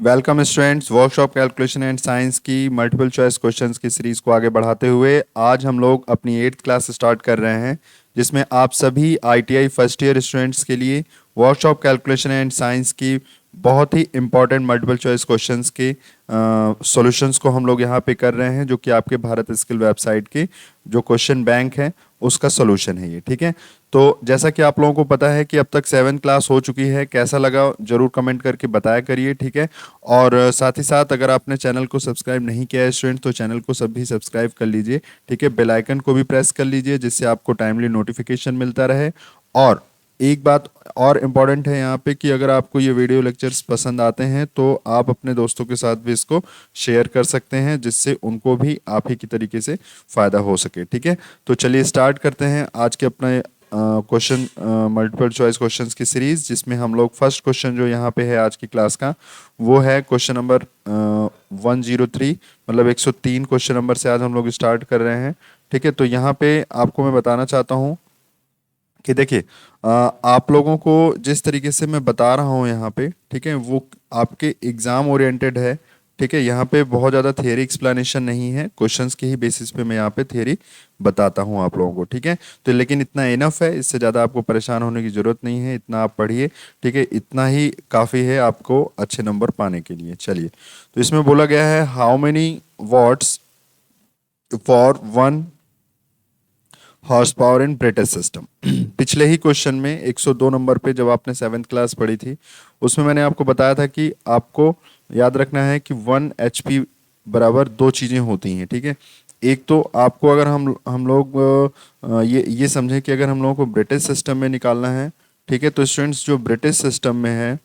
Welcome students, workshop calculation and science की multiple choice questions की series को आगे बढ़ाते हुए आज हम लोग अपनी 8th क्लास स्टार्ट कर रहे हैं, जिसमें आप सभी आईटीआई फर्स्ट ईयर स्टूडेंट्स के लिए वर्कशॉप कैलकुलेशन एंड साइंस की बहुत ही इंपॉर्टेंट मल्टीपल चॉइस क्वेश्चंस के सॉल्यूशंस को हम लोग यहाँ पे कर रहे हैं, जो कि आपके भारत स्किल वेबसाइट के जो क्वेश्चन बैंक है उसका सॉल्यूशन है ये। ठीक है, तो जैसा कि आप लोगों को पता है कि अब तक 7th क्लास हो चुकी है, कैसा लगा जरूर कमेंट करके बताया करिए। ठीक है, और साथ ही साथ अगर आपने चैनल को सब्सक्राइब नहीं किया है स्टूडेंट, तो चैनल को सभी सब्सक्राइब कर लीजिए। ठीक है, बेल आइकन को भी प्रेस कर लीजिए, जिससे आपको टाइमली नोटिफिकेशन मिलता रहे। और एक बात और इम्पॉर्टेंट है यहाँ पे कि अगर आपको ये वीडियो लेक्चर्स पसंद आते हैं तो आप अपने दोस्तों के साथ भी इसको शेयर कर सकते हैं, जिससे उनको भी आप ही की तरीके से फ़ायदा हो सके। ठीक है, तो चलिए स्टार्ट करते हैं आज के अपने क्वेश्चन मल्टीपल चॉइस क्वेश्चंस की सीरीज, जिसमें हम लोग फर्स्ट क्वेश्चन जो यहाँ पे है आज की क्लास का, वो है क्वेश्चन नंबर 103, मतलब 103 क्वेश्चन नंबर से आज हम लोग स्टार्ट कर रहे हैं। ठीक है, तो यहाँ पे आपको मैं बताना चाहता हूँ कि देखिए, आप लोगों को जिस तरीके से मैं बता रहा हूँ यहाँ पे, ठीक है, वो आपके एग्ज़ाम ओरिएंटेड है। ठीक है, यहाँ पे बहुत ज़्यादा थियरी एक्सप्लेनेशन नहीं है, क्वेश्चंस के ही बेसिस पे मैं यहाँ पे थियरी बताता हूँ आप लोगों को। ठीक है, तो लेकिन इतना इनफ है, इससे ज़्यादा आपको परेशान होने की ज़रूरत नहीं है, इतना आप पढ़िए। ठीक है, इतना ही काफ़ी है आपको अच्छे नंबर पाने के लिए। चलिए, तो इसमें बोला गया है how many watts for 1 horse power in British system. पिछले ही क्वेश्चन में 102 नंबर पे, जब आपने 7th क्लास पढ़ी थी, उसमें मैंने आपको बताया था कि आपको याद रखना है कि 1 HP बराबर दो चीज़ें होती हैं। ठीक है, एक तो आपको अगर हम लोग ये समझें कि अगर हम लोगों को ब्रिटिश सिस्टम में निकालना है, ठीक है, तो स्टूडेंट्स जो ब्रिटिश सिस्टम में है,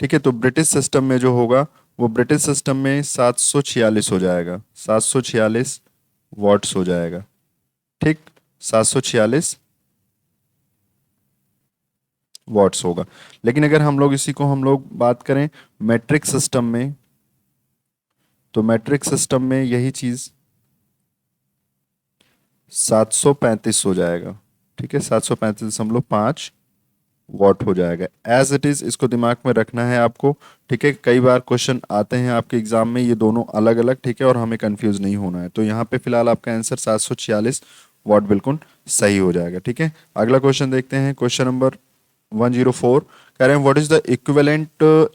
ठीक है, तो ब्रिटिश सिस्टम में जो होगा वो ब्रिटिश सिस्टम में 746 हो जाएगा, 746 वॉट्स हो जाएगा। ठीक, 746 वॉट्स होगा। लेकिन अगर हम लोग इसी को हम लोग बात करें मैट्रिक सिस्टम में, तो मैट्रिक सिस्टम में यही चीज 735 हो जाएगा। ठीक है, 735.5 वॉट हो जाएगा एज इट इज। इसको दिमाग में रखना है आपको। ठीक है, कई बार क्वेश्चन आते हैं आपके एग्जाम में ये दोनों अलग अलग, ठीक है, और हमें कंफ्यूज नहीं होना है। तो यहाँ पे फिलहाल आपका आंसर 746 वॉट बिल्कुल सही हो जाएगा। ठीक है, अगला क्वेश्चन देखते हैं, क्वेश्चन नंबर 104। कह रहे हैं what is the equivalent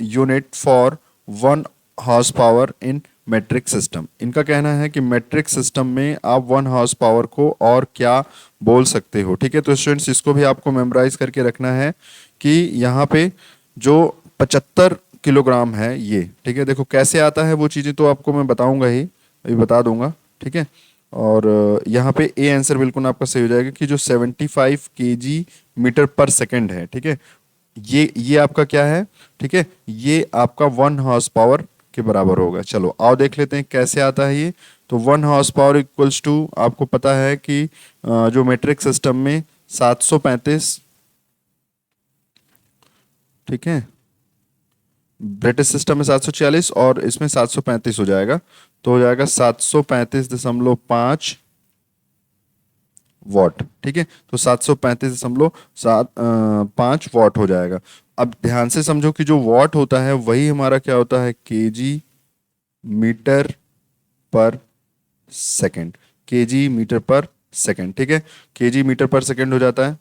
unit for 1 horse power in metric system. इनका कहना है कि मेट्रिक सिस्टम में आप 1 हॉर्स पावर को और क्या बोल सकते हो। ठीक है, तो स्टूडेंट्स इसको भी आपको मेमोराइज करके रखना है कि यहाँ पे जो 75 किलोग्राम है ये। ठीक है, देखो कैसे आता है वो चीज़ें तो आपको मैं बताऊंगा ही, अभी बता दूंगा। ठीक है, और यहाँ पे ए आंसर बिल्कुल आपका सही हो जाएगा कि जो 75 kg मीटर पर सेकंड है। ठीक है, ये आपका क्या है, ठीक है, ये आपका 1 हॉर्स पावर के बराबर होगा। चलो आओ देख लेते हैं कैसे आता है ये। तो 1 हॉर्स पावर इक्वल्स टू, आपको पता है कि जो मेट्रिक सिस्टम में 735, ठीक है, ब्रिटिश सिस्टम में 746 और इसमें 735 हो जाएगा, तो हो जाएगा 735.5 वॉट। ठीक है, तो 735.5 वॉट हो जाएगा। अब ध्यान से समझो कि जो वॉट होता है वही हमारा क्या होता है, केजी मीटर पर सेकंड। केजी मीटर पर सेकंड, ठीक है, केजी मीटर पर सेकंड हो जाता है।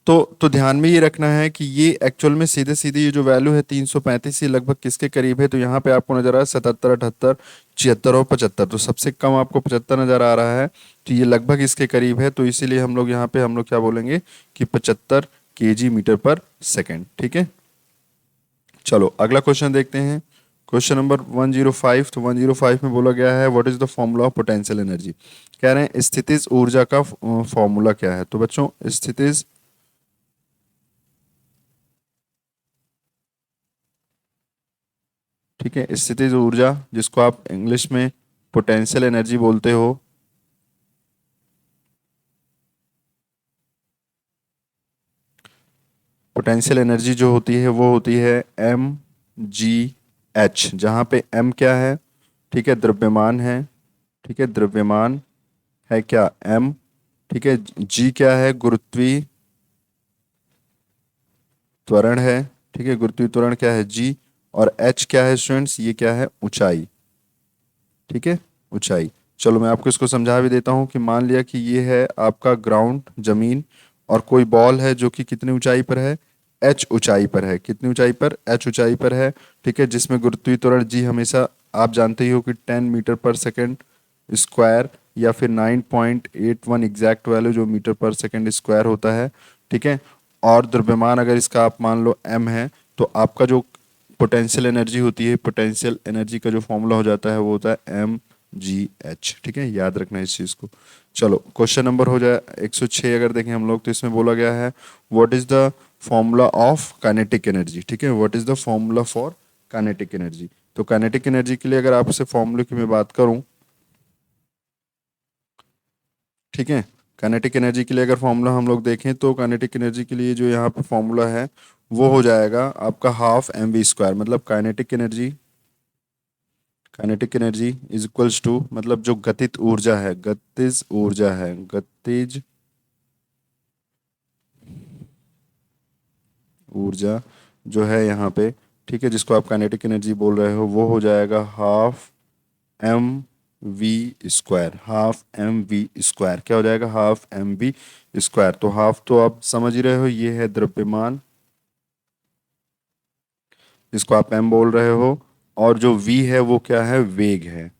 तो ध्यान में ये रखना है कि ये एक्चुअल में सीधे सीधे ये जो वैल्यू है 335, ये लगभग किसके करीब है, तो यहाँ पे आपको नजर आ रहा है 77, 78, 76 और 75, तो सबसे कम आपको 75 नजर आ रहा है, तो ये लगभग इसके करीब है। तो इसीलिए हम लोग यहाँ पे हम लोग क्या बोलेंगे कि 75 kg मीटर पर सेकेंड। ठीक है, चलो अगला क्वेश्चन देखते हैं, क्वेश्चन नंबर 105। तो 105 में बोला गया है what is the formula of potential energy. कह रहे हैं स्थितिज ऊर्जा का फॉर्मूला क्या है। तो बच्चों स्थितिज, ठीक है, स्थितिज ऊर्जा जिसको आप इंग्लिश में पोटेंशियल एनर्जी बोलते हो, पोटेंशियल एनर्जी जो होती है वो होती है mgh, जहाँ पे m क्या है, ठीक है, द्रव्यमान है। ठीक है, द्रव्यमान है क्या, m। ठीक है, g क्या है, गुरुत्वीय त्वरण है। ठीक है, गुरुत्वीय त्वरण क्या है जी, और एच क्या है स्टूडेंट्स, ये क्या है ऊंचाई, ठीक है, ऊंचाई। चलो मैं आपको इसको समझा भी देता हूँ कि मान लिया कि ये है आपका ग्राउंड जमीन, और कोई बॉल है जो कि कितनी ऊंचाई पर है, एच ऊंचाई पर है, कितनी ऊंचाई पर, एच ऊंचाई पर है, ठीक है, जिसमें गुरुत्वीय त्वरण जी हमेशा आप जानते ही हो कि 10 मीटर पर सेकेंड स्क्वायर, या फिर 9.81 एग्जैक्ट वैल्यू जो मीटर पर सेकेंड स्क्वायर होता है, ठीक है। और द्रव्यमान अगर इसका आप मान लो m है, तो आपका जो पोटेंशियल एनर्जी होती है, पोटेंशियल एनर्जी का जो फॉर्मूला हो जाता है वो होता है mgh, ठीक है, याद रखना है इस चीज़ को। चलो क्वेश्चन नंबर हो जाए 106, अगर देखें हम लोग तो इसमें बोला गया है what is the formula of kinetic energy, ठीक है, what is the formula for kinetic energy. तो काइनेटिक एनर्जी के लिए अगर आपसे फॉर्मूले की मैं बात करूं, ठीक है, काइनेटिक एनर्जी के लिए अगर फॉर्मूला हम लोग देखें तो काइनेटिक एनर्जी के लिए जो यहाँ पे फॉर्मूला है वो हो जाएगा आपका हाफ एम वी स्क्वायर, मतलब kinetic energy is equals to, मतलब जो गतिज ऊर्जा है, गतिज ऊर्जा है, गतिज ऊर्जा जो है यहाँ पे, ठीक है, जिसको आप काइनेटिक एनर्जी बोल रहे हो, वो हो जाएगा half M V square, half M V square क्या हो जाएगा, हाफ एम वी स्क्वायर। तो हाफ तो आप समझ ही रहे हो, ये है द्रव्यमान जिसको आप एम बोल रहे हो, और जो वी है वो क्या है, वेग है।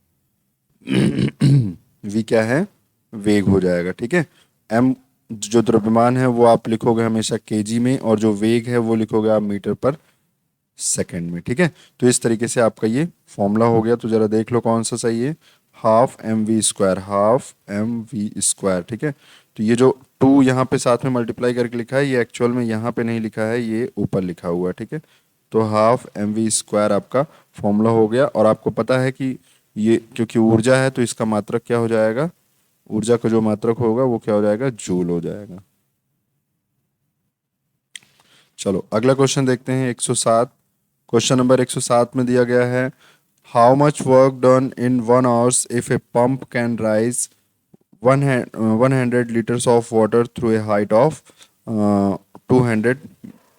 वी क्या है, वेग हो जाएगा, ठीक है। एम जो द्रव्यमान है वो आप लिखोगे हमेशा केजी में, और जो वेग है वो लिखोगे आप मीटर पर सेकंड में, ठीक है। तो इस तरीके से आपका ये फॉर्मूला हो गया, तो जरा देख लो कौन सा सही है, half M V square, half M V square, ठीक है। तो ये जो टू यहाँ पे साथ में मल्टीप्लाई करके लिखा है, ये एक्चुअल में यहाँ पे नहीं लिखा है, ये ऊपर लिखा हुआ है, ठीक है। तो हाफ एम वी स्क्वायर आपका फॉर्मूला हो गया, और आपको पता है कि ये क्योंकि ऊर्जा है तो इसका मात्रक क्या हो जाएगा, ऊर्जा का जो मात्रक होगा वो क्या हो जाएगा, जूल हो जाएगा। चलो अगला क्वेश्चन देखते हैं 107। क्वेश्चन नंबर 107 में दिया गया है how much work done in 1 hours if a pump can rise 100 litres of water through a height of 200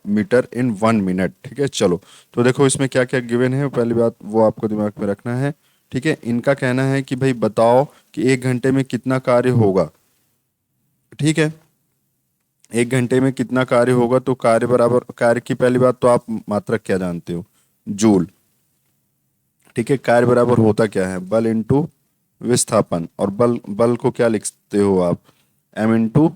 metre in 1 minute, ठीक है। चलो तो देखो इसमें क्या क्या गिवन है, पहली बात वो आपको दिमाग में रखना है, ठीक है। इनका कहना है कि भाई बताओ कि 1 घंटे में कितना कार्य होगा, ठीक है, 1 घंटे में कितना कार्य होगा। तो कार्य बराबर, कार्य की पहली बात तो आप मात्रक क्या जानते हो, जूल, ठीक है। कार्य बराबर होता क्या है, बल इंटू विस्थापन, और बल बल को क्या लिखते हो आप, एम इंटू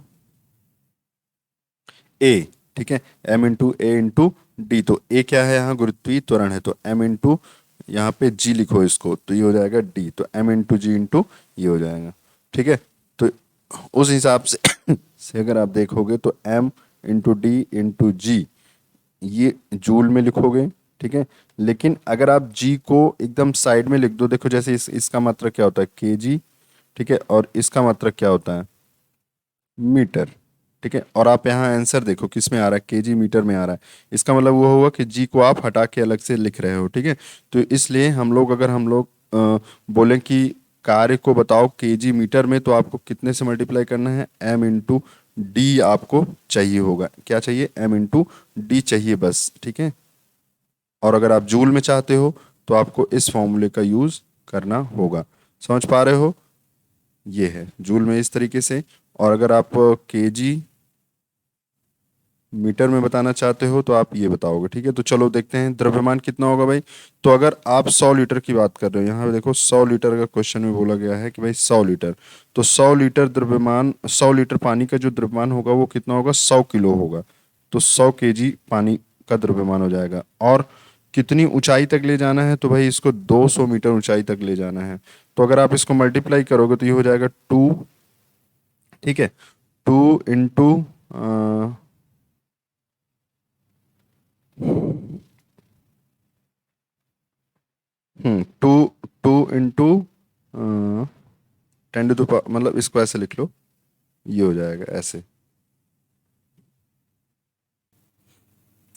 ए, ठीक है, एम इंटू ए इंटू डी। तो ए क्या है यहाँ, गुरुत्वीय त्वरण है, तो एम इंटू यहाँ पे जी लिखो इसको, तो ये हो जाएगा डी, तो एम इंटू जी इंटू ये हो जाएगा, ठीक है। तो उस हिसाब से से अगर आप देखोगे तो एम इंटू डी इंटू जी ये जूल में लिखोगे, ठीक है। लेकिन अगर आप जी को एकदम साइड में लिख दो, देखो जैसे इसका मात्रक क्या होता है केजी, ठीक है, और इसका मात्रक क्या होता है मीटर, ठीक है। और आप यहाँ आंसर देखो किस में आ रहा है, केजी मीटर में आ रहा है, इसका मतलब वो हुआ कि जी को आप हटा के अलग से लिख रहे हो, ठीक है। तो इसलिए हम लोग अगर हम लोग बोलें कि कार्य को बताओ केजी मीटर में, तो आपको कितने से मल्टीप्लाई करना है, एम इंटू डी आपको चाहिए होगा, क्या चाहिए, एम इंटू डी चाहिए बस, ठीक है। और अगर आप जूल में चाहते हो तो आपको इस फॉर्मूले का यूज करना होगा, समझ पा रहे हो, ये है जूल में इस तरीके से। और अगर आप केजी मीटर में बताना चाहते हो तो आप ये बताओगे, ठीक है। तो चलो देखते हैं द्रव्यमान कितना होगा भाई। तो अगर आप 100 लीटर की बात कर रहे हो, यहाँ पे देखो 100 लीटर का क्वेश्चन में बोला गया है कि भाई 100 लीटर, तो 100 लीटर द्रव्यमान, 100 लीटर पानी का जो द्रव्यमान होगा वो कितना होगा, 100 किलो होगा। तो 100 केजी पानी का द्रव्यमान हो जाएगा। और कितनी ऊंचाई तक ले जाना है, तो भाई इसको 200 मीटर ऊंचाई तक ले जाना है। तो अगर आप इसको मल्टीप्लाई करोगे तो ये हो जाएगा 2, ठीक है, 2 इंटू 2 इंटू 10 टू द, मतलब इसको ऐसे लिख लो, ये हो जाएगा ऐसे।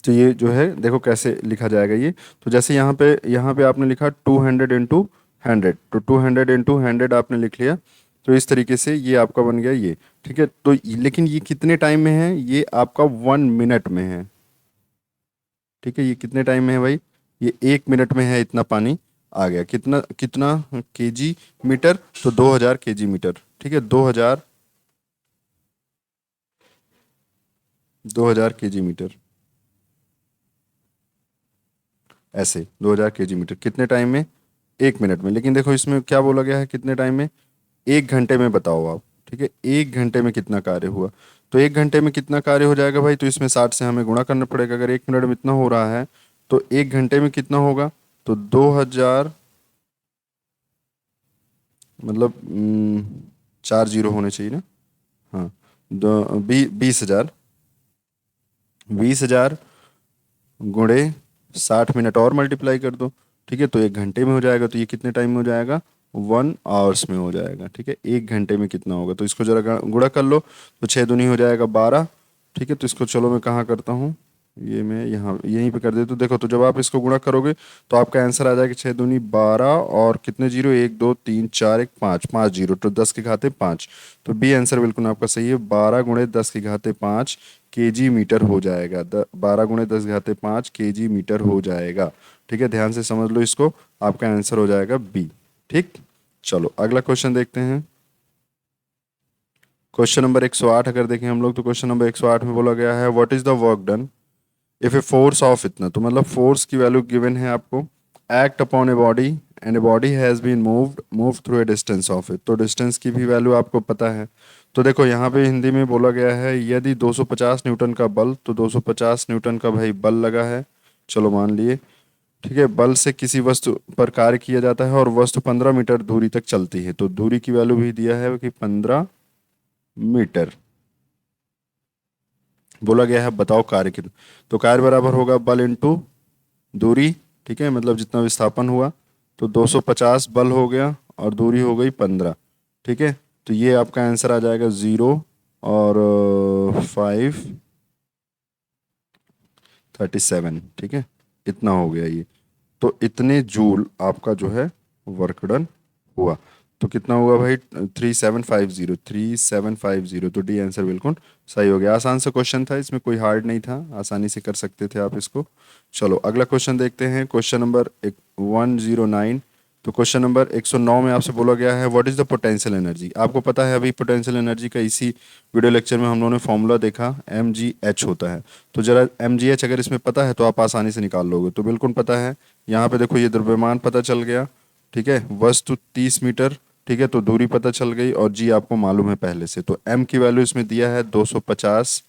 तो ये जो है देखो कैसे लिखा जाएगा ये, तो जैसे यहाँ पे आपने लिखा 200 इंटू 100, तो 200 इंटू 100 आपने लिख लिया, तो इस तरीके से ये आपका बन गया ये, ठीक है। तो लेकिन ये कितने टाइम में है, ये आपका 1 मिनट में है, ठीक है, ये कितने टाइम में है भाई, ये 1 मिनट में है, इतना पानी आ गया। कितना कितना केजी मीटर, तो 2000 केजी मीटर। ठीक है, 2000 केजी मीटर, ऐसे 2000 केजी मीटर कितने टाइम में, 1 मिनट में। लेकिन देखो इसमें क्या बोला गया है, कितने टाइम में, 1 घंटे में बताओ आप। ठीक है, 1 घंटे में कितना कार्य हुआ, तो 1 घंटे में कितना कार्य हो जाएगा भाई, तो इसमें 60 से हमें गुणा करना पड़ेगा। अगर 1 मिनट में इतना हो रहा है तो 1 घंटे में कितना होगा, तो 2000, मतलब 4 जीरो होने चाहिए ना। हाँ, 20,000, 20,000 गुणे 60 मिनट और मल्टीप्लाई कर दो। ठीक है, तो 1 घंटे में हो जाएगा, तो ये कितने टाइम में हो जाएगा, 1 आवर्स में हो जाएगा। ठीक है, 1 घंटे में कितना होगा, तो इसको जरा गुणा कर लो, तो 6 दूनी हो जाएगा 12। ठीक है, तो इसको चलो मैं कहाँ करता हूँ, ये मैं यहाँ यहीं पे कर देता हूँ। देखो, तो जब आप इसको गुणा करोगे तो आपका आंसर आ जाएगा 6 दूनी 12, और कितने जीरो, 1 2 3 4 1 5, 5 जीरो, तो 10 के घाते 5। तो बी आंसर बिल्कुल आपका सही है, 12 गुणे 10 के घाते 5 केजी मीटर हो जाएगा। 12 गुणे 10 के घाते 5 केजी मीटर हो जाएगा। ठीक है, ध्यान से समझ लो इसको, आपका आंसर हो जाएगा बी। ठीक, चलो अगला क्वेश्चन देखते हैं। क्वेश्चन नंबर 108 अगर देखें हम लोग, तो क्वेश्चन नंबर 108 में बोला गया है what is the work done if a force of इतना, तो मतलब फोर्स की वैल्यू गिवन है आपको, act upon a body and a body has been move through a distance of it, तो डिस्टेंस की भी वैल्यू आपको पता है। तो देखो यहाँ पे हिंदी में बोला गया है यदि 250 न्यूटन का बल, तो 250 न्यूटन का भाई बल लगा है, चलो मान लिए। ठीक है, बल से किसी वस्तु पर कार्य किया जाता है और वस्तु 15 मीटर दूरी तक चलती है, तो दूरी की वैल्यू भी दिया है कि 15 मीटर। बोला गया है बताओ कार्य कितना, तो कार्य बराबर होगा बल इंटू दूरी। ठीक है, मतलब जितना विस्थापन हुआ, तो 250 बल हो गया और दूरी हो गई 15। ठीक है, तो ये आपका आंसर आ जाएगा 0 और 537। ठीक है, इतना हो गया ये, तो इतने जूल आपका जो है वर्क डन हुआ। तो कितना हुआ भाई, 3750, 3750, तो डी आंसर बिल्कुल सही हो गया। आसान सा क्वेश्चन था, इसमें कोई हार्ड नहीं था, आसानी से कर सकते थे आप इसको। चलो अगला क्वेश्चन देखते हैं, क्वेश्चन नंबर 109। तो क्वेश्चन नंबर 109 में आपसे बोला गया है what is the potential energy. आपको पता है अभी पोटेंशियल एनर्जी का इसी वीडियो लेक्चर में हम लोगों ने फॉर्मूला देखा, mgh होता है। तो जरा mgh अगर इसमें पता है तो आप आसानी से निकाल लोगे, तो बिल्कुल पता है। यहाँ पे देखो ये द्रव्यमान पता चल गया। ठीक है, वस्तु 30 मीटर। ठीक है, तो दूरी पता चल गई, और जी आपको मालूम है पहले से, तो एम की वैल्यू इसमें दिया है 250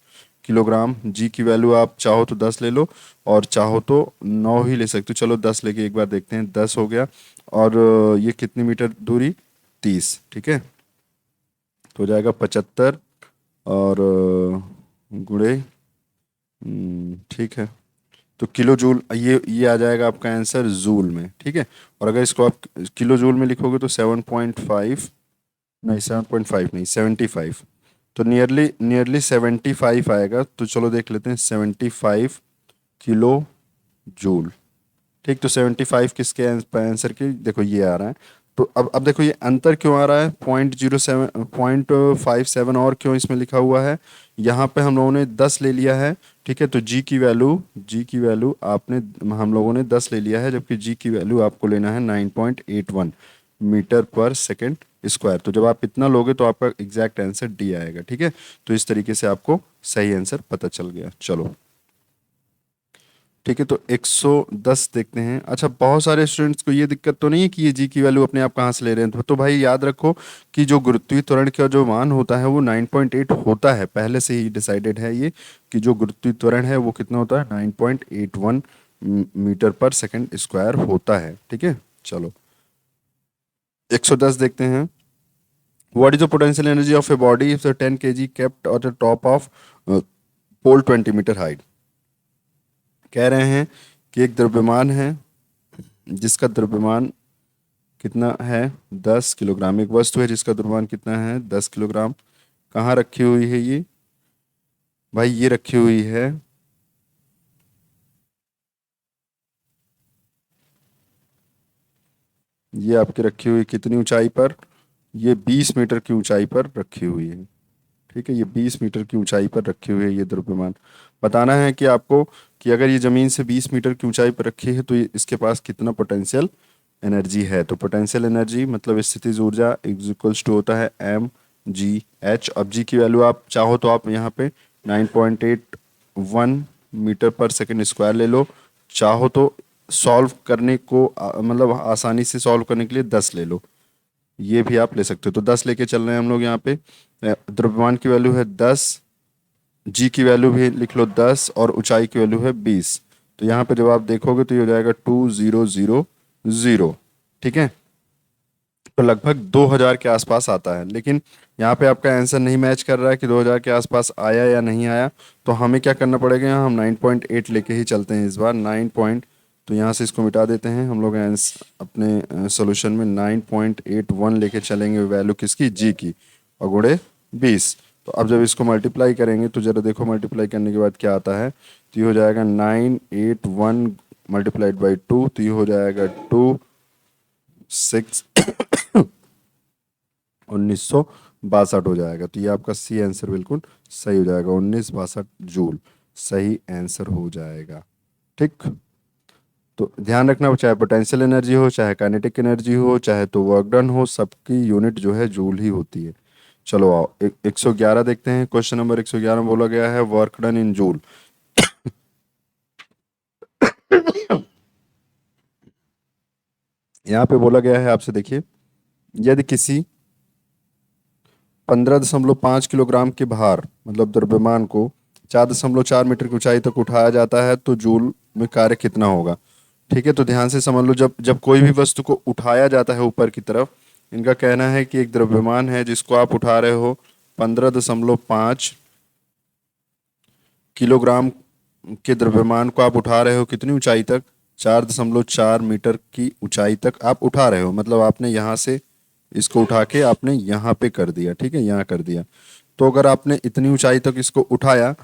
किलोग्राम। जी की वैल्यू आप चाहो तो 10 ले लो, और चाहो तो 9 ही ले सकते हो। चलो 10 लेके एक बार देखते हैं, 10 हो गया। और ये कितनी मीटर दूरी, 30। ठीक है, तो हो जाएगा 75, और गुणे, ठीक है, तो किलो जूल, ये आ जाएगा आपका आंसर जूल में। ठीक है, और अगर इसको आप किलो जूल में लिखोगे तो 7.5, नहीं 7.5 नहीं, 75, तो नियरली नियरली 75 आएगा। तो चलो देख लेते हैं, 75 किलो जूल। ठीक, तो 75 किसके आंसर की, देखो ये आ रहा है। तो अब देखो ये अंतर क्यों आ रहा है, 0.07, 0.57, और क्यों इसमें लिखा हुआ है, यहाँ पे हम लोगों ने 10 ले लिया है। ठीक है, तो जी की वैल्यू आपने, हम लोगों ने 10 ले लिया है, जबकि जी की वैल्यू आपको लेना है 9.81 मीटर पर सेकेंड स्क्वायर। तो जब आप इतना लोगे तो आपका एग्जैक्ट आंसर डी आएगा। ठीक है, तो इस तरीके से आपको सही आंसर पता चल गया। चलो ठीक है, तो 110 देखते हैं। अच्छा, बहुत सारे स्टूडेंट्स को ये दिक्कत तो नहीं है कि ये जी की वैल्यू अपने आप कहाँ से ले रहे हैं, तो भाई याद रखो कि जो गुरुत्वीय त्वरण का जो मान होता है वो 9.8 होता है, पहले से ही डिसाइडेड है ये, कि जो गुरुत्वीय त्वरण है वो कितना होता है, 9.81 मीटर पर सेकंड स्क्वायर होता है। ठीक है, चलो 110 देखते हैं। What is the potential energy of a body if the 10 kg kept on the top of pole 20 metre height. कह रहे हैं कि एक द्रव्यमान है जिसका द्रव्यमान कितना है, 10 किलोग्राम। एक वस्तु है जिसका द्रव्यमान कितना है, 10 किलोग्राम। कहाँ रखी हुई है ये भाई, ये रखी हुई है, ये आपकी रखी हुई कितनी ऊंचाई पर, ये 20 मीटर की ऊंचाई पर रखी हुई है। ठीक है, ये 20 मीटर की ऊंचाई पर रखी हुई है ये द्रव्यमान। बताना है कि आपको कि अगर ये जमीन से 20 मीटर की ऊंचाई पर रखी है तो इसके पास कितना पोटेंशियल एनर्जी है। तो पोटेंशियल एनर्जी मतलब स्थितिज ऊर्जा इज इक्वल्स टू होता है mgh। अब जी की वैल्यू आप चाहो तो आप यहाँ पे 9.81 मीटर पर सेकंड स्क्वायर ले लो, चाहो तो सॉल्व करने को मतलब आसानी से सॉल्व करने के लिए 10 ले लो, ये भी आप ले सकते हो। तो 10 लेके चल रहे हैं हम लोग यहाँ पे। द्रव्यमान की वैल्यू है 10, जी की वैल्यू भी लिख लो 10 और ऊंचाई की वैल्यू है 20। तो यहाँ पे जब आप देखोगे तो ये हो जाएगा 2000। ठीक है, तो लगभग 2000 के आसपास आता है। लेकिन यहाँ पे आपका आंसर नहीं मैच कर रहा है कि 2000 के आसपास आया या नहीं आया, तो हमें क्या करना पड़ेगा, यहाँ हम 9.8 लेके ही चलते हैं इस बार। 9 पॉइंट, तो यहाँ से इसको मिटा देते हैं हम लोग। अपने सोल्यूशन में 9.81 लेके चलेंगे वैल्यू किसकी, जी की, और गुणे 20। तो अब जब इसको मल्टीप्लाई करेंगे तो जरा देखो मल्टीप्लाई करने के बाद क्या आता है। तो ये हो जाएगा 981 मल्टीप्लाइड बाई 2, तो ये हो जाएगा 26 1962 हो जाएगा। तो ये आपका सी आंसर बिल्कुल सही हो जाएगा, 1962 जूल सही आंसर हो जाएगा। ठीक, तो ध्यान रखना, चाहे पोटेंशियल एनर्जी हो, चाहे काइनेटिक एनर्जी हो, चाहे तो वर्क डन हो, सबकी यूनिट जो है जूल ही होती है। चलो आओ 111 देखते हैं। क्वेश्चन नंबर 111 में बोला गया है वर्क डन इन जूल। यहाँ पे बोला गया है आपसे, देखिए, यदि किसी 15.5 किलोग्राम के भार मतलब द्रव्यमान को 4.4 मीटर की ऊंचाई तक उठाया जाता है तो जूल में कार्य कितना होगा। ठीक है, तो ध्यान से समझ लो, जब जब कोई भी वस्तु को उठाया जाता है ऊपर की तरफ, इनका कहना है कि एक द्रव्यमान है जिसको आप उठा रहे हो 15.5 किलोग्राम के द्रव्यमान को आप उठा रहे हो कितनी ऊंचाई तक, 4.4 मीटर की ऊंचाई तक आप उठा रहे हो। मतलब आपने यहाँ से इसको उठा के आपने यहाँ पे कर दिया, ठीक है, यहाँ कर दिया। तो अगर आपने इतनी ऊंचाई तक इसको उठाया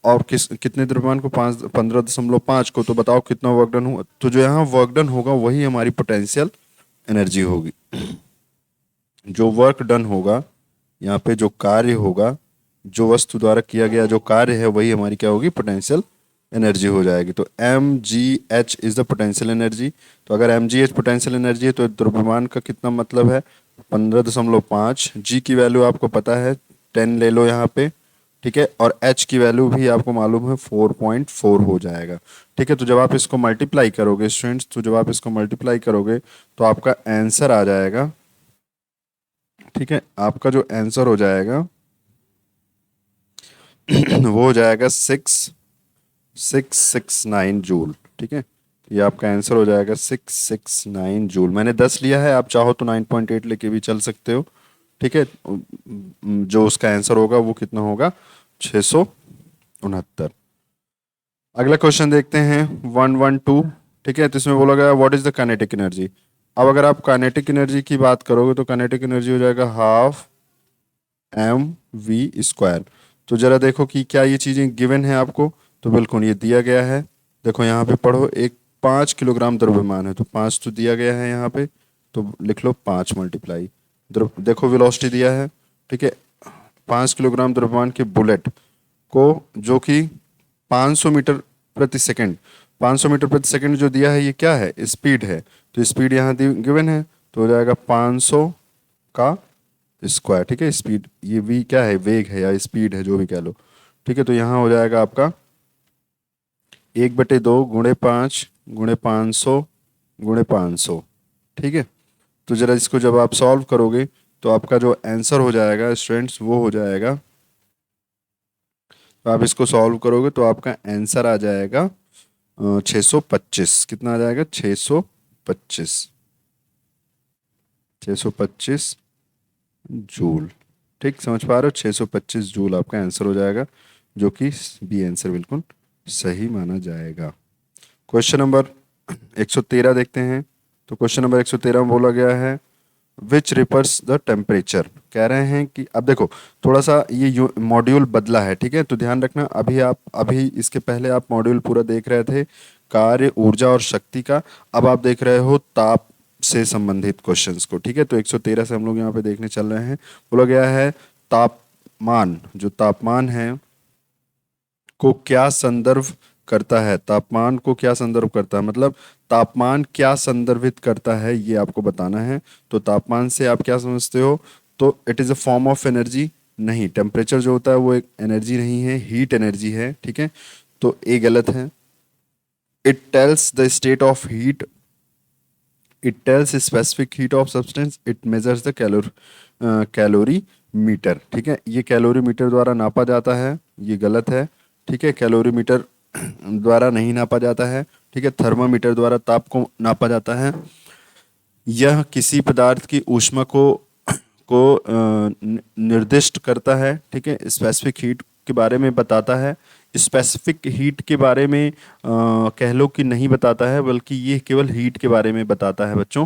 और कितने द्रव्यमान को, 15.5 को, तो बताओ कितना वर्क डन हुआ। तो जो यहाँ वर्क डन होगा वही हमारी पोटेंशियल एनर्जी होगी। जो वर्क डन होगा यहाँ पे, जो कार्य होगा, जो वस्तु द्वारा किया गया जो कार्य है, वही हमारी क्या होगी, पोटेंशियल एनर्जी हो जाएगी। तो mgh is the potential energy. तो अगर mgh पोटेंशियल एनर्जी है तो द्रव्यमान का कितना मतलब है 15.5। जी की वैल्यू आपको पता है 10 ले लो यहाँ पे, ठीक है, और h की वैल्यू भी आपको मालूम है 4.4 हो जाएगा। ठीक है, तो जब आप इसको मल्टीप्लाई करोगे स्टूडेंट्स, तो जब आप इसको मल्टीप्लाई करोगे तो आपका आंसर आ जाएगा, ठीक है, आपका जो आंसर हो जाएगा वो हो जाएगा 669 जूल। ठीक है, ये आपका आंसर हो जाएगा 669 जूल। मैंने 10 लिया है, आप चाहो तो 9.8 लेके भी चल सकते हो। ठीक है, जो उसका आंसर होगा वो कितना होगा, 669। अगला क्वेश्चन देखते हैं 112। ठीक है, तो इसमें बोला गया what is the kinetic energy. अब अगर आप काइनेटिक एनर्जी की बात करोगे तो काइनेटिक एनर्जी हो जाएगा हाफ mv²। तो जरा देखो कि क्या ये चीजें गिवन है आपको, तो बिल्कुल ये दिया गया है। देखो यहाँ पे पढ़ो, एक 5 किलोग्राम द्रव्यमान है, तो 5 तो दिया गया है यहाँ पे, तो लिख लो 5 मल्टीप्लाई देखो वेलोसिटी दिया है। ठीक है, 5 किलोग्राम द्रव्यमान के बुलेट को, जो कि 500 मीटर प्रति सेकंड, 500 मीटर प्रति सेकंड जो दिया है, ये क्या है, स्पीड है। तो स्पीड यहाँ गिवन है, तो हो जाएगा 500 का स्क्वायर। ठीक है, स्पीड, ये वी क्या है, वेग है या स्पीड है, जो भी कह लो। ठीक है, तो यहाँ हो जाएगा आपका 1/2 गुणे 5 गुणे 500 गुणे 500। ठीक है, तो जरा इसको जब आप सॉल्व करोगे तो आपका जो आंसर हो जाएगा स्टूडेंट्स वो हो जाएगा, तो आप इसको सॉल्व करोगे तो आपका आंसर आ जाएगा 625। कितना आ जाएगा, 625, 625 जूल। ठीक, समझ पा रहे हो, 625 जूल आपका आंसर हो जाएगा, जो कि बी आंसर बिल्कुल सही माना जाएगा। क्वेश्चन नंबर 113 देखते हैं। तो क्वेश्चन नंबर 113 में बोला गया है विच रिपर्स द टेम्परेचर। कह रहे हैं कि अब देखो थोड़ा सा ये मॉड्यूल बदला है। ठीक है, तो ध्यान रखना, अभी इसके पहले आप मॉड्यूल पूरा देख रहे थे कार्य, ऊर्जा और शक्ति का, अब आप देख रहे हो ताप से संबंधित क्वेश्चंस को। ठीक है, तो 113 से हम लोग यहाँ पे देखने चल रहे हैं। बोला गया है ताप तापमान, जो तापमान है को क्या संदर्भ करता है, तापमान को क्या संदर्भ करता है, मतलब तापमान क्या संदर्भित करता है, ये आपको बताना है। तो तापमान से आप क्या समझते हो, तो it is a form of energy. नहीं, टेम्परेचर जो होता है वो एक एनर्जी नहीं है, हीट एनर्जी है, ठीक है। तो ये गलत है। It tells the state of heat, it tells specific heat of substance, it measures the calorimeter, ठीक है। ये कैलोरी मीटर द्वारा नापा जाता है, ये गलत है, ठीक है। कैलोरी मीटर द्वारा नहीं नापा जाता है, ठीक है। थर्मामीटर द्वारा ताप को नापा जाता है। यह किसी पदार्थ की ऊष्मा को निर्दिष्ट करता है, ठीक है। स्पेसिफिक हीट के बारे में बताता है। स्पेसिफिक हीट के बारे में कह लो कि नहीं बताता है, बल्कि ये केवल हीट के बारे में बताता है बच्चों।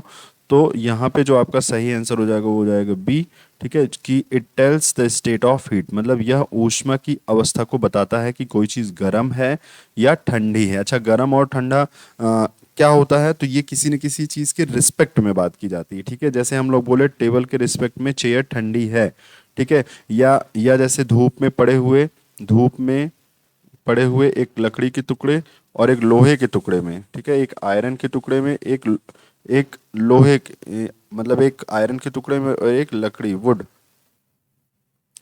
तो यहाँ पे जो आपका सही आंसर हो जाएगा वो हो जाएगा बी, ठीक है, कि it tells the state of heat, मतलब यह ऊष्मा की अवस्था को बताता है कि कोई चीज़ गर्म है या ठंडी है। अच्छा, गर्म और ठंडा क्या होता है, तो ये किसी न किसी चीज़ के रिस्पेक्ट में बात की जाती है, ठीक है। जैसे हम लोग बोले टेबल के रिस्पेक्ट में चेयर ठंडी है, ठीक है। या जैसे धूप में पड़े हुए एक लकड़ी के टुकड़े और एक लोहे के टुकड़े में, ठीक है, एक आयरन के टुकड़े में एक लोहे मतलब एक आयरन के टुकड़े में और एक लकड़ी वुड,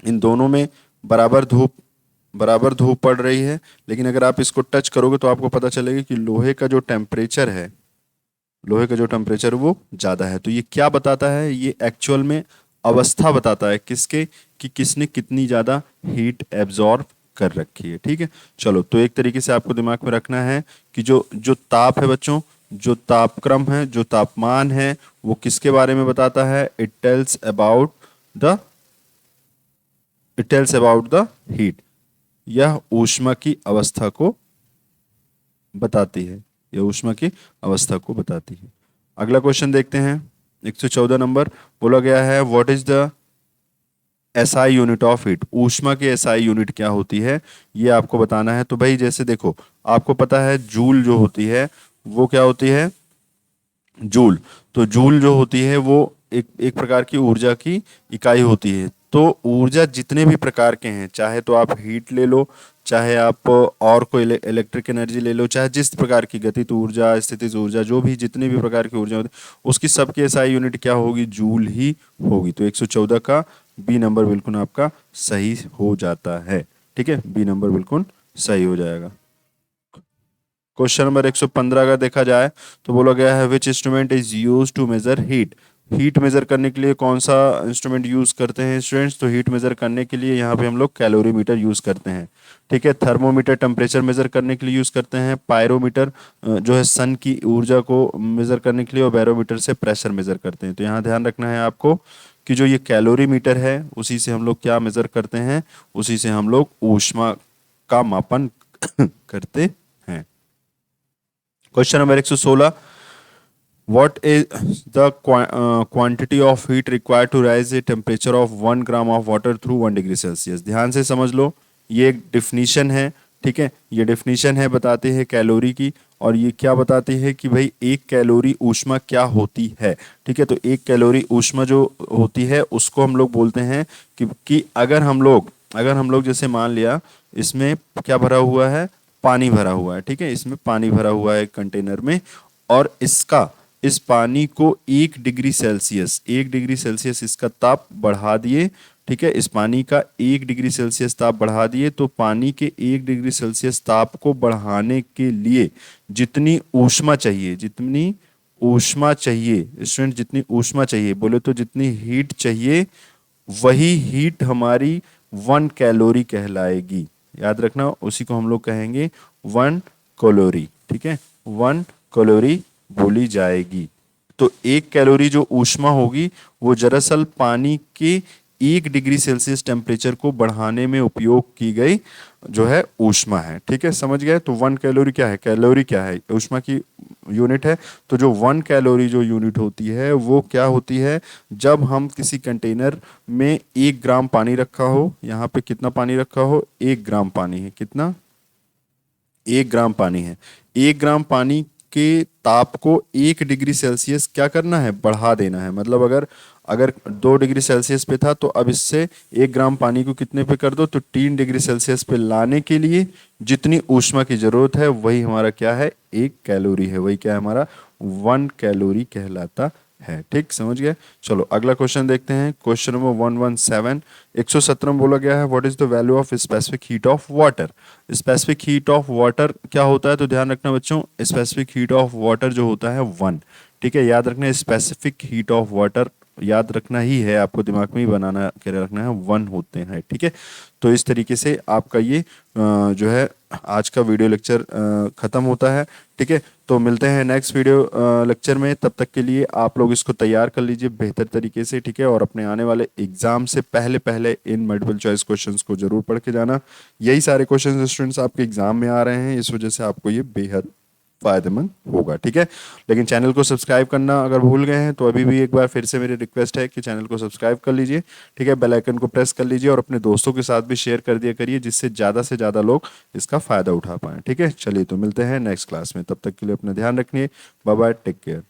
इन दोनों में बराबर धूप बराबर धूप पड़ रही है। लेकिन अगर आप इसको टच करोगे तो आपको पता चलेगा कि लोहे का जो टेम्परेचर वो ज़्यादा है। तो ये क्या बताता है, ये एक्चुअल में अवस्था बताता है किसके, कि किसने कितनी ज़्यादा हीट एब्जॉर्ब कर रखी है, ठीक है। चलो, तो एक तरीके से आपको दिमाग में रखना है कि जो जो ताप है बच्चों, जो तापक्रम है, जो तापमान है, वो किसके बारे में बताता है, the it tells about the heat, यह ऊष्मा की अवस्था को बताती है, यह ऊष्मा की अवस्था को बताती है। अगला क्वेश्चन देखते हैं। 114 नंबर बोला गया है, what is the SI unit of heat, ऊष्मा की एसआई यूनिट क्या होती है, ये आपको बताना है। तो भाई जैसे देखो, आपको पता है जूल जो होती है वो क्या होती है, जूल। तो जूल जो होती है वो एक एक प्रकार की ऊर्जा की इकाई होती है। तो ऊर्जा जितने भी प्रकार के हैं, चाहे तो आप हीट ले लो, चाहे आप और कोई इलेक्ट्रिक एनर्जी ले लो, चाहे जिस प्रकार की गतिज ऊर्जा, स्थितिज ऊर्जा, जो भी जितने भी प्रकार की ऊर्जा होती है, उसकी सबकी एसआई यूनिट क्या होगी, जूल ही होगी। तो 114 का बी नंबर बिल्कुल आपका सही हो जाता है, ठीक है। बी नंबर बिल्कुल सही हो जाएगा। क्वेश्चन नंबर 115 का देखा जाए तो बोला गया है, which instrument is use to measure heat, heat measure करने के लिए कौन सा इंस्ट्रूमेंट यूज करते हैं स्टूडेंट्स। तो हीट मेजर करने के लिए यहाँ पे हम लोग कैलोरीमीटर यूज करते हैं, ठीक है। थर्मोमीटर टेम्परेचर मेजर करने के लिए यूज करते हैं, पायरोमीटर जो है सन की ऊर्जा को मेजर करने के लिए, और बैरोमीटर से प्रेशर मेजर करते हैं। तो यहाँ ध्यान रखना है आपको कि जो ये कैलोरीमीटर है उसी से हम लोग क्या मेजर करते हैं, उसी से हम लोग ऊष्मा का मापन करते हैं। Question number 116, what is the quantity of heat required to raise the temperature of 1 gram of water through 1 degree Celsius. ध्यान से समझ लो, ये एक डिफिनीशन है, ठीक है। ये डिफिनीशन है, बताते हैं कैलोरी की, और ये क्या बताती है कि भाई एक कैलोरी ऊष्मा क्या होती है, ठीक है। तो एक कैलोरी ऊष्मा जो होती है उसको हम लोग बोलते हैं कि अगर हम लोग जैसे मान लिया इसमें क्या भरा हुआ है, पानी भरा हुआ है, ठीक है। इसमें पानी भरा हुआ है कंटेनर में, और इस पानी को 1 डिग्री सेल्सियस इसका ताप बढ़ा दिए, ठीक है। इस पानी का 1 डिग्री सेल्सियस ताप बढ़ा दिए, तो पानी के 1 डिग्री सेल्सियस ताप को बढ़ाने के लिए जितनी ऊष्मा चाहिए स्टूडेंट, जितनी ऊष्मा चाहिए बोले तो जितनी हीट चाहिए, वही हीट हमारी 1 कैलोरी कहलाएगी। याद रखना, उसी को हम लोग कहेंगे 1 कैलोरी, ठीक है। 1 कैलोरी बोली जाएगी। तो 1 कैलोरी जो ऊष्मा होगी वो दरअसल पानी के 1 डिग्री सेल्सियस टेम्परेचर को बढ़ाने में उपयोग की गई जो है ऊष्मा है, ठीक है। समझ गए। तो 1 कैलोरी क्या है, कैलोरी क्या है, ऊष्मा की यूनिट है। तो जो 1 कैलोरी जो यूनिट होती है वो क्या होती है, जब हम किसी कंटेनर में 1 ग्राम पानी रखा हो, यहाँ पे कितना पानी रखा हो, 1 ग्राम पानी है, कितना, 1 ग्राम पानी है। 1 ग्राम पानी के ताप को 1 डिग्री सेल्सियस क्या करना है, बढ़ा देना है। मतलब अगर अगर 2 डिग्री सेल्सियस पे था तो अब इससे 1 ग्राम पानी को कितने पे कर दो, तो 3 डिग्री सेल्सियस पे लाने के लिए जितनी ऊष्मा की जरूरत है वही हमारा क्या है, 1 कैलोरी है, वही क्या है हमारा 1 कैलोरी कहलाता है। ठीक, समझ गए। चलो अगला क्वेश्चन देखते हैं। क्वेश्चन नंबर 117, 117 में बोला गया है what is the value of specific heat of water. Specific heat of water क्या होता है, तो ध्यान रखना बच्चों, स्पेसिफिक हीट ऑफ वाटर जो होता है 1। ठीक है, याद रखना स्पेसिफिक हीट ऑफ वाटर, याद रखना ही है, आपको दिमाग में ही बनाना के रखना है, 1 होते हैं। ठीक है, तो इस तरीके से आपका ये जो है आज का वीडियो लेक्चर खत्म होता है। ठीक है, तो मिलते हैं नेक्स्ट वीडियो लेक्चर में। तब तक के लिए आप लोग इसको तैयार कर लीजिए बेहतर तरीके से। ठीक है, और अपने आने वाले एग्जाम से पहले पहले इन मल्टीपल चॉइस क्वेश्चंस को जरूर पढ़ के जाना। यही सारे क्वेश्चंस स्टूडेंट्स आपके एग्जाम में आ रहे हैं, इस वजह से आपको ये बेहद फायदेमंद होगा। ठीक है, लेकिन चैनल को सब्सक्राइब करना अगर भूल गए हैं तो अभी भी एक बार फिर से मेरी रिक्वेस्ट है कि चैनल को सब्सक्राइब कर लीजिए। ठीक है, बेल आइकन को प्रेस कर लीजिए और अपने दोस्तों के साथ भी शेयर कर दिया करिए, जिससे ज़्यादा से ज़्यादा लोग इसका फ़ायदा उठा पाएँ। ठीक है, चलिए तो मिलते हैं नेक्स्ट क्लास में, तब तक के लिए अपना ध्यान रखिए। Bye bye, take care.